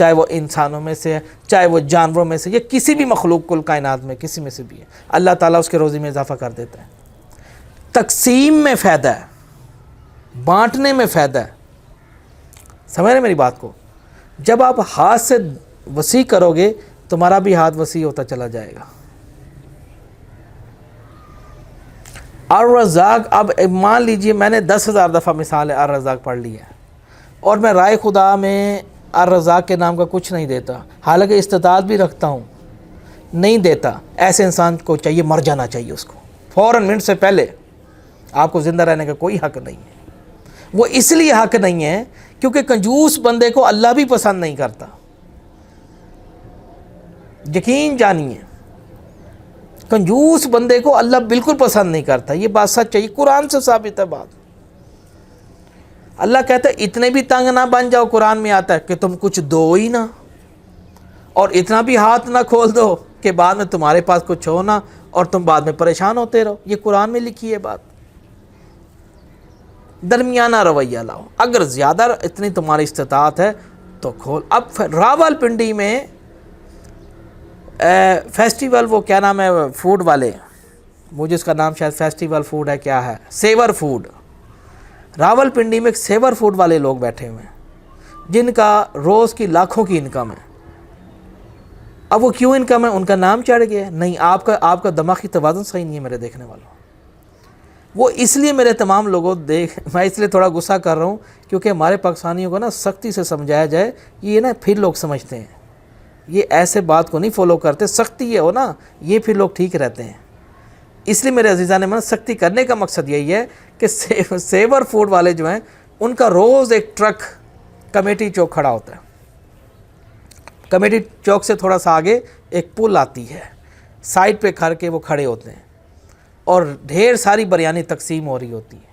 چاہے وہ انسانوں میں سے ہے، چاہے وہ جانوروں میں سے، یا کسی بھی مخلوق کل کائنات میں کسی میں سے بھی ہے، اللہ تعالیٰ اس کے روزی میں اضافہ کر دیتا ہے۔ تقسیم میں فائدہ ہے، بانٹنے میں فائدہ ہے، سمجھ رہے میری بات کو؟ جب آپ ہاتھ سے وسیع کرو گے تمہارا بھی ہاتھ وسیع ہوتا چلا جائے گا۔ الرزاق، اب مان لیجئے میں نے 10,000 دفعہ مثال الرزاق پڑھ لی ہے اور میں رائے خدا میں الرزاق کے نام کا کچھ نہیں دیتا، حالانکہ استطاعت بھی رکھتا ہوں، نہیں دیتا، ایسے انسان کو چاہیے مر جانا چاہیے، اس کو فوراً منٹ سے پہلے، آپ کو زندہ رہنے کا کوئی حق نہیں ہے۔ وہ اس لیے حق نہیں ہے کیونکہ کنجوس بندے کو اللہ بھی پسند نہیں کرتا، یقین جانیے، کنجوس بندے کو اللہ بالکل پسند نہیں کرتا، یہ بات سچ ہے، یہ قرآن سے ثابت ہے بات۔ اللہ کہتا ہے اتنے بھی تنگ نہ بن جاؤ، قرآن میں آتا ہے کہ تم کچھ دو ہی نہ، اور اتنا بھی ہاتھ نہ کھول دو کہ بعد میں تمہارے پاس کچھ ہو نہ اور تم بعد میں پریشان ہوتے رہو۔ یہ قرآن میں لکھی ہے بات۔ درمیانہ رویہ لاؤ، اگر زیادہ اتنی تمہاری استطاعت ہے تو کھول۔ اب راول پنڈی میں فیسٹیول، وہ کیا نام ہے فوڈ والے، مجھے اس کا نام شاید فیسٹیول فوڈ ہے، کیا ہے، سیور فوڈ، راول پنڈی میں ایک سیور فوڈ والے لوگ بیٹھے ہوئے ہیں جن کا روز کی لاکھوں کی انکم ہے۔ اب وہ کیوں انکم ہے؟ ان کا نام چڑھ گیا ہے؟ نہیں، آپ کا دماغی توازن صحیح نہیں ہے میرے دیکھنے والوں۔ وہ اس لیے میرے تمام لوگوں میں اس لیے تھوڑا غصہ کر رہا ہوں کیونکہ ہمارے پاکستانیوں کو نا سختی سے سمجھایا جائے، یہ نا پھر لوگ سمجھتے ہیں، یہ ایسے بات کو نہیں فالو کرتے، سختی ہو نا یہ پھر لوگ ٹھیک رہتے ہیں۔ اس لیے میرے عزیزان من، سختی کرنے کا مقصد یہی ہے کہ سیور فوڈ والے جو ہیں ان کا روز ایک ٹرک کمیٹی چوک کھڑا ہوتا ہے، کمیٹی چوک سے تھوڑا سا آگے ایک پل آتی ہے، سائڈ پہ کھڑ کے وہ کھڑے ہوتے ہیں اور ڈھیر ساری بریانی تقسیم ہو رہی ہوتی ہے۔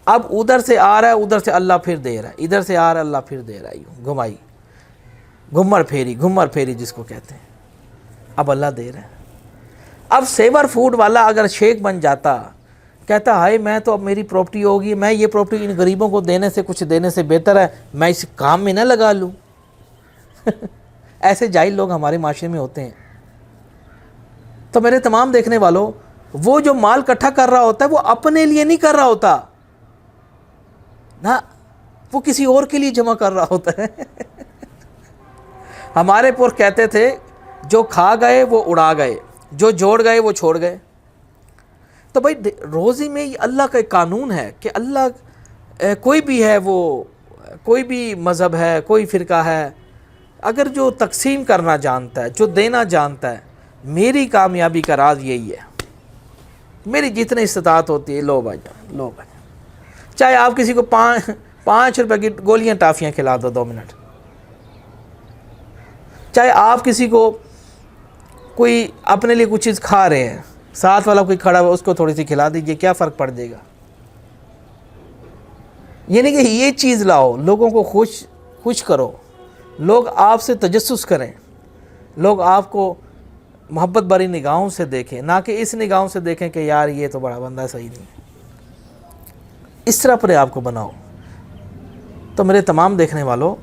اب ادھر سے آ رہا ہے، ادھر سے اللہ پھر دے رہا ہے، ادھر سے آ رہا ہے اللہ پھر دے رہا ہے، یوں گھمائی، گھمر پھیری جس کو کہتے ہیں، اب اللہ دے رہا ہے۔ اب سیور فوڈ والا اگر شیخ بن جاتا، کہتا ہائے میں تو اب میری پراپرٹی ہوگی، میں یہ پراپرٹی ان غریبوں کو دینے سے کچھ دینے سے بہتر ہے میں اس کام میں نہ لگا لوں۔ ایسے جاہل لوگ ہمارے معاشرے میں ہوتے ہیں۔ تو میرے تمام دیکھنے والوں، وہ جو مال اکٹھا کر رہا ہوتا ہے وہ اپنے لیے نہیں کر رہا ہوتا نا، وہ کسی اور کے لیے جمع کر رہا ہوتا ہے۔ ہمارے پورخ کہتے تھے جو کھا گئے وہ اڑا گئے، جو جوڑ گئے وہ چھوڑ گئے۔ تو بھائی روزی میں یہ اللہ کا ایک قانون ہے کہ اللہ کوئی بھی ہے، وہ کوئی بھی مذہب ہے، کوئی فرقہ ہے، اگر جو تقسیم کرنا جانتا ہے، جو دینا جانتا ہے، میری کامیابی کا راز یہی ہے، میری جتنے استطاعت ہوتی ہے لو بھائی جان، لو بھائی جان، چاہے آپ کسی کو 5 روپے کی گولیاں ٹافیاں کھلا دو 2 منٹ، چاہے آپ کسی کو کوئی اپنے لیے کچھ چیز کھا رہے ہیں، ساتھ والا کوئی کھڑا ہوا اس کو تھوڑی سی کھلا دیجئے، کیا فرق پڑ جائے گا؟ یعنی کہ یہ چیز لاؤ، لوگوں کو خوش کرو، لوگ آپ سے تجسس کریں، لوگ آپ کو محبت بھری نگاہوں سے دیکھیں، نہ کہ اس نگاہوں سے دیکھیں کہ یار یہ تو بڑا بندہ صحیح نہیں ہے۔ اس طرح اپنے آپ کو بناؤ۔ تو میرے تمام دیکھنے والوں،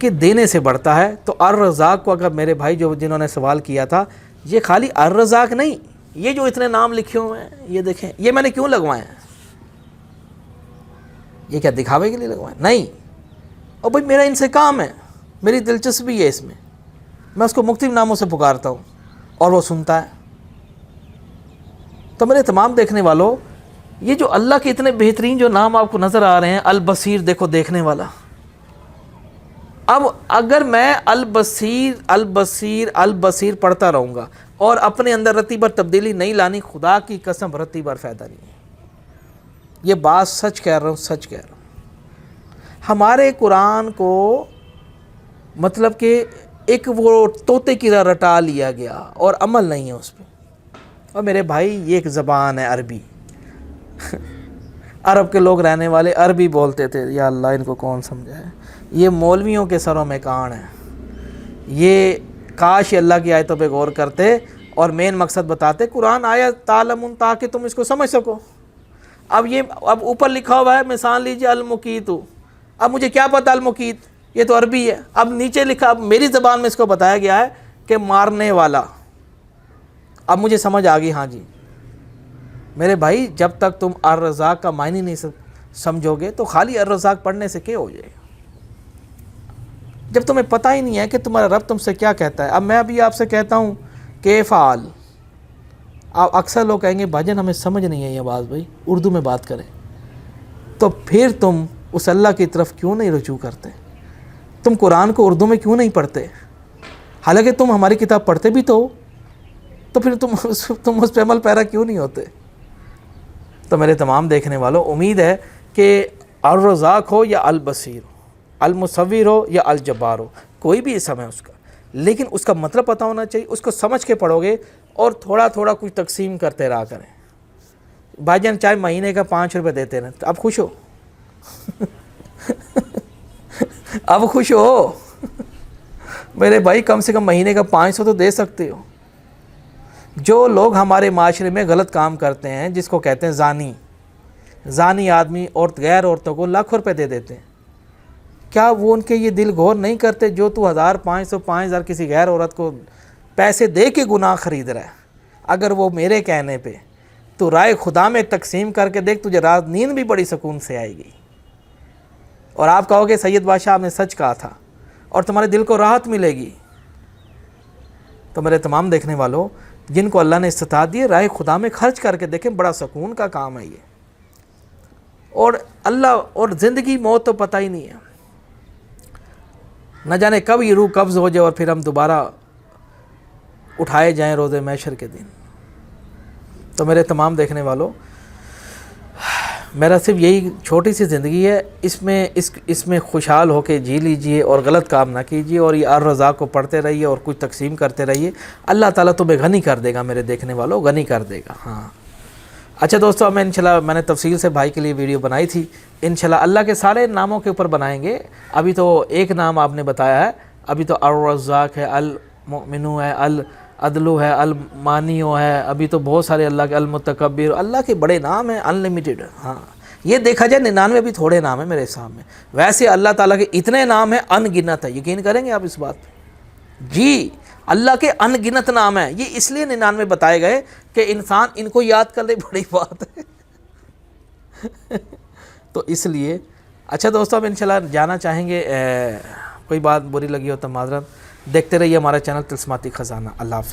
کہ دینے سے بڑھتا ہے۔ تو الرزاق کو اگر میرے بھائی جنہوں نے سوال کیا تھا، یہ خالی الرزاق نہیں، یہ جو اتنے نام لکھے ہوئے ہیں یہ دیکھیں، یہ میں نے کیوں لگوائے ہیں؟ یہ کیا دکھاوے کے لیے لگوائے؟ نہیں، اور بھائی میرا ان سے کام ہے، میری دلچسپی ہے اس میں، میں اس کو مختلف ناموں سے پکارتا ہوں اور وہ سنتا ہے۔ تو میرے تمام دیکھنے والوں، یہ جو اللہ کے اتنے بہترین جو نام آپ کو نظر آ رہے ہیں، البصیر، دیکھو دیکھنے والا۔ اب اگر میں البصیر البصیر البصیر پڑھتا رہوں گا اور اپنے اندر رتی بھر تبدیلی نہیں لانی، خدا کی قسم رتی بھر فائدہ نہیں ہے۔ یہ بات سچ کہہ رہا ہوں، سچ کہہ رہا ہوں۔ ہمارے قرآن کو مطلب کہ ایک وہ طوطے کی طرح رٹا لیا گیا اور عمل نہیں ہے اس پہ۔ اور میرے بھائی یہ ایک زبان ہے عربی، عرب کے لوگ رہنے والے عربی بولتے تھے، یا اللہ ان کو کون سمجھائے۔ یہ مولویوں کے سروں میں کان ہے، یہ کاش اللہ کی آیتوں پہ غور کرتے اور مین مقصد بتاتے، قرآن آیت تعلمون، تاکہ تم اس کو سمجھ سکو۔ اب اوپر لکھا ہوا ہے، مثال لیجیے المقیت، اب مجھے کیا پتہ المقیت، یہ تو عربی ہے. اب نیچے لکھا, اب میری زبان میں اس کو بتایا گیا ہے کہ مارنے والا. اب مجھے سمجھ آ گئی. ہاں جی میرے بھائی, جب تک تم الرزاق کا معنی نہیں سمجھو گے تو خالی الرزاق پڑھنے سے کیا ہو جائے گا, جب تمہیں پتہ ہی نہیں ہے کہ تمہارا رب تم سے کیا کہتا ہے. اب میں ابھی آپ سے کہتا ہوں کہ فعال, آپ اکثر لوگ کہیں گے بھاجن ہمیں سمجھ نہیں ہے یہ بات, بھائی اردو میں بات کریں. تو پھر تم اس اللہ کی طرف کیوں نہیں رجوع کرتے؟ تم قرآن کو اردو میں کیوں نہیں پڑھتے؟ حالانکہ تم ہماری کتاب پڑھتے بھی تو پھر تم اس پہ عمل پیرا کیوں نہیں ہوتے؟ تو میرے تمام دیکھنے والوں, امید ہے کہ الرزاق ہو یا البصیر ہو, المصور ہو یا الجبار ہو, کوئی بھی اسم ہے اس کا, لیکن اس کا مطلب پتہ ہونا چاہیے. اس کو سمجھ کے پڑھو گے اور تھوڑا تھوڑا کچھ تقسیم کرتے رہا کریں. بھائی جان چاہے مہینے کا 5 روپے دیتے رہیں, اب خوش ہو؟ اب خوش ہو؟ میرے بھائی کم سے کم مہینے کا 500 تو دے سکتے ہو. جو لوگ ہمارے معاشرے میں غلط کام کرتے ہیں, جس کو کہتے ہیں زانی آدمی, اور غیر عورتوں کو لاکھوں روپے دے دیتے ہیں, کیا وہ ان کے یہ دل غور نہیں کرتے جو تو 1000 500 5000 کسی غیر عورت کو پیسے دے کے گناہ خرید رہا ہے؟ اگر وہ میرے کہنے پہ تو رائے خدا میں تقسیم کر کے دیکھ, تجھے رات نیند بھی بڑی سکون سے آئے گی, اور آپ کہو گے سید بادشاہ آپ نے سچ کہا تھا, اور تمہارے دل کو راحت ملے گی. تو میرے تمام دیکھنے والوں, جن کو اللہ نے استطاعت دی, رائے خدا میں خرچ کر کے دیکھیں, بڑا سکون کا کام ہے یہ. اور اللہ اور زندگی موت تو پتہ ہی نہیں ہے, نہ جانے کب یہ روح قبض ہو جائے اور پھر ہم دوبارہ اٹھائے جائیں روز محشر کے دن. تو میرے تمام دیکھنے والوں, میرا صرف یہی چھوٹی سی زندگی ہے, اس میں خوشحال ہو کے جی لیجئے اور غلط کام نہ کیجئے, اور یہ الرزاق کو پڑھتے رہیے اور کچھ تقسیم کرتے رہیے. اللہ تعالیٰ تمہیں غنی کر دے گا میرے دیکھنے والوں, غنی کر دے گا. ہاں اچھا دوستو, اب میں نے تفصیل سے بھائی کے لیے ویڈیو بنائی تھی. انشاءاللہ اللہ کے سارے ناموں کے اوپر بنائیں گے. ابھی تو ایک نام آپ نے بتایا ہے, ابھی تو الرزاق ہے, المؤمنو ہے, العدلو ہے, المانیو ہے, ابھی تو بہت سارے اللہ کے, المتکبر, اللہ کے بڑے نام ہیں, انلمیٹڈ. ہاں یہ دیکھا جائے 99 بھی تھوڑے نام ہیں میرے سامنے, ویسے اللہ تعالیٰ کے اتنے نام ہیں ان گنت ہے. یقین کریں گے آپ اس بات پہ؟ جی اللہ کے ان گنت نام ہیں. یہ اس لیے 99 بتائے گئے کہ انسان ان کو یاد کر لے, بڑی بات ہے. تو اس لیے اچھا دوستو, اب انشاءاللہ جانا چاہیں گے. کوئی بات بری لگی ہو تو معذرت. دیکھتے رہیے ہمارا چینل تلسماتی خزانہ. اللہ حافظ.